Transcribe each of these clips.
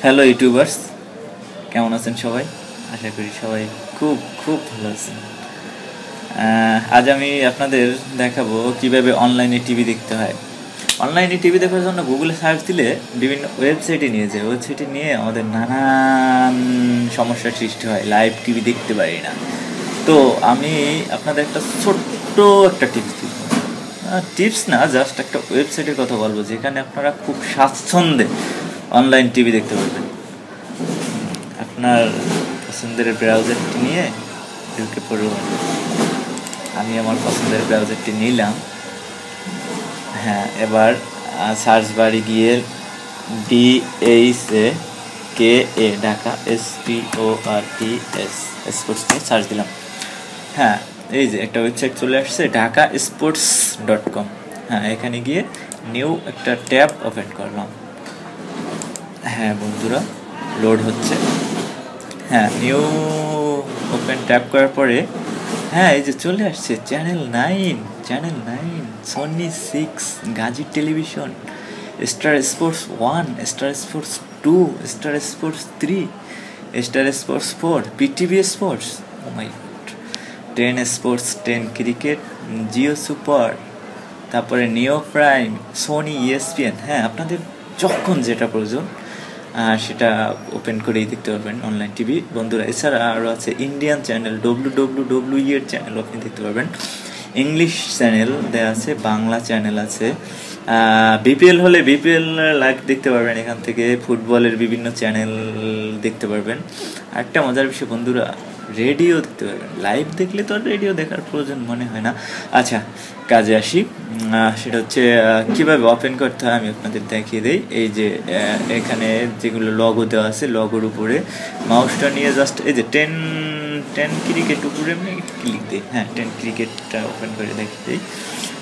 Hello YouTubers, কেমন আছেন সবাই? আশা করি সবাই খুব খুব ভালো আছেন। আজ আমি আপনাদের দেখাবো কিভাবে অনলাইনে টিভি দেখতে হয়। অনলাইনে টিভি দেখার জন্য গুগলে সার্চ দিলে বিভিন্ন ওয়েবসাইটে নিয়ে যায়। ওয়েবসাইটে নিয়ে আমাদের নানান সমস্যার সৃষ্টি হয়, লাইভ টিভি দেখতে পারি না। তো আমি আপনাদের ছোট্ট একটা টিপস দিব। টিপস না, জাস্ট একটা ওয়েবসাইটের কথা বলবো যেখানে আপনারা খুব স্বাচ্ছন্দ্যে অনলাইন টিভি দেখতে পারবেন। আপনার পছন্দের ব্রাউজারটি নিয়ে ঢুকে পড়ুন। আমি আমার পছন্দের ব্রাউজারটি নিলাম। হ্যাঁ, এবার সার্চ বারে গিয়ে DHAKA ঢাকা SPORTS স্পোর্টস নিয়ে সার্চ দিলাম। হ্যাঁ, এই যে একটা ওয়েবসাইট চলে আসছে, dhakasports.com। হ্যাঁ, এখানে গিয়ে নিউ একটা ট্যাব ওপেন করলাম। হ্যাঁ বন্ধুরা, লোড হচ্ছে। হ্যাঁ, নিউ ওপেন ট্যাপ করার পরে হ্যাঁ এই যে চলে আসছে channel 9, Sony 6, Gazi television, star sports 1, star sports 2, star sports 3, star sports 4, PTV sports, oh my god, 10 sports, 10 cricket, Geo super, তারপরে নিও প্রাইম, সোনি, ESPN। হ্যাঁ, আপনাদের যখন যেটা প্রয়োজন সেটা ওপেন করেই দেখতে পারবেন অনলাইন টিভি বন্ধুরা। এছাড়া আরও আছে ইন্ডিয়ান চ্যানেল, WWE এর চ্যানেল আপনি দেখতে পারবেন, ইংলিশ চ্যানেল দেওয়া আছে, বাংলা চ্যানেল আছে, বিপিএল হলে বিপিএল লাইভ দেখতে পারবেন এখান থেকে, ফুটবলের বিভিন্ন চ্যানেল দেখতে পারবেন। আরেকটা মজার বিষয় বন্ধুরা, রেডিও দেখতে পারবেন। লাইভ দেখলে তো আর রেডিও দেখার প্রয়োজন মনে হয় না। আচ্ছা, কাজে আসি। সেটা হচ্ছে কীভাবে ওপেন করতে হয় আমি আপনাদের দেখিয়ে দিই। এই যে এখানে যেগুলো লগো দেওয়া আছে, লগোর উপরে মাউসটা নিয়ে জাস্ট এই যে টেন ক্রিকেট উপরে আমি ক্লিক দিই। হ্যাঁ, 10 ক্রিকেটটা ওপেন করে দেখিয়ে দিই।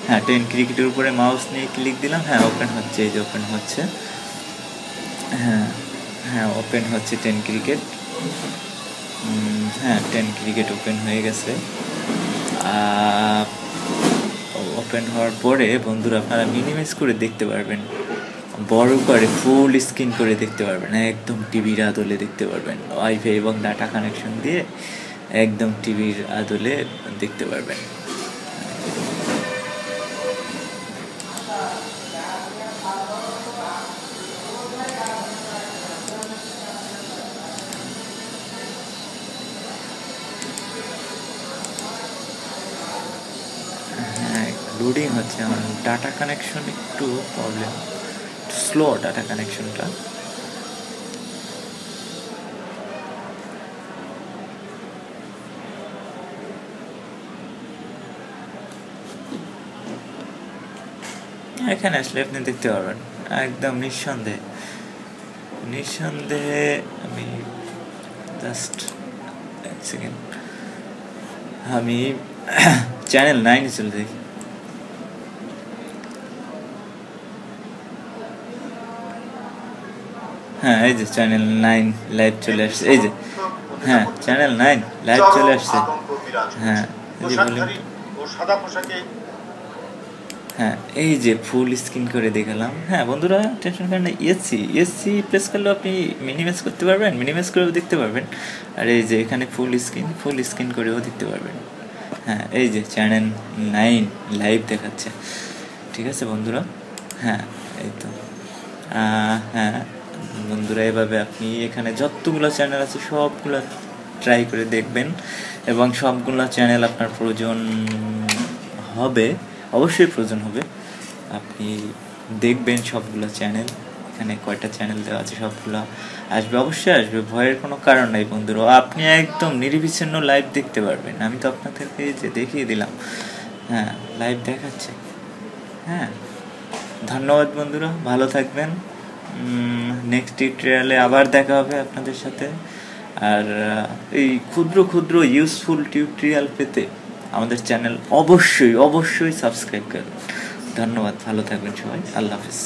হ্যাঁ, 10 ক্রিকেটের উপরে মাউস নিয়ে ক্লিক দিলাম। হ্যাঁ, ওপেন হচ্ছে, এই যে ওপেন হচ্ছে। হ্যাঁ, ওপেন হচ্ছে 10 ক্রিকেট। হ্যাঁ, 10 ক্রিকেট ওপেন হয়ে গেছে। ওপেন হওয়ার পরে বন্ধুরা আপনারা মিনিমাইজ করে দেখতে পারবেন, বড় করে ফুল স্ক্রিন করে দেখতে পারবেন, একদম টিভির আদলে দেখতে পারবেন। ওয়াইফাই এবং ডাটা কানেকশন দিয়ে একদম টিভির আদলে দেখতে পারবেন। লোডিং হচ্ছে, আমার ডাটা কানেকশন একটু প্রবলেম, স্লো ডাটা কানেকশনটা। এখানে আসলে আপনি দেখতে পারবেন একদম নিঃসন্দেহে। আমি জাস্ট এক সেকেন্ড, আমি চ্যানেল 9 চলে দেখি। হ্যাঁ, এই যে চ্যানেল 9 লাইভ চলে আসছে, এই যে। হ্যাঁ, চ্যানেল 9 লাইভ চলে আসছে। হ্যাঁ, এই যে হ্যাঁ, এই যে ফুল স্ক্রিন করে দেখালাম। হ্যাঁ বন্ধুরা, টেনশন করেন না, এসি প্রেস করলেও আপনি মিনিমাইজ করতে পারবেন, মিনিমাইজ করেও দেখতে পারবেন। আর এই যে এখানে ফুল স্ক্রিন করেও দেখতে পারবেন। হ্যাঁ, এই যে চ্যানেল 9 লাইভ দেখাচ্ছে। ঠিক আছে বন্ধুরা। হ্যাঁ, এই তো। হ্যাঁ বন্ধুরা, এভাবে আপনি এখানে যতগুলো চ্যানেল আছে সবগুলো ট্রাই করে দেখবেন, এবং সবগুলো চ্যানেল আপনার প্রয়োজন হবে, অবশ্যই প্রয়োজন হবে। আপনি দেখবেন সবগুলো চ্যানেল, এখানে কয়টা চ্যানেল দেওয়া আছে সবগুলো আসবে, অবশ্যই আসবে, ভয়ের কোনো কারণ নাই বন্ধুরা। আপনি একদম নিরবিচ্ছিন্ন লাইভ দেখতে পারবেন। আমি তো আপনাদেরকে যে দেখিয়ে দিলাম। হ্যাঁ, লাইভ দেখাচ্ছে। হ্যাঁ, ধন্যবাদ বন্ধুরা, ভালো থাকবেন। নেক্সট টিউটোরিয়ালে আবার দেখা হবে আপনাদের সাথে। আর এই ক্ষুদ্র ইউজফুল টিউটোরিয়াল পেতে আমাদের চ্যানেল অবশ্যই সাবস্ক্রাইব করুন। ধন্যবাদ, ভালো থাকবেন সবাই, আল্লাহ হাফিজ।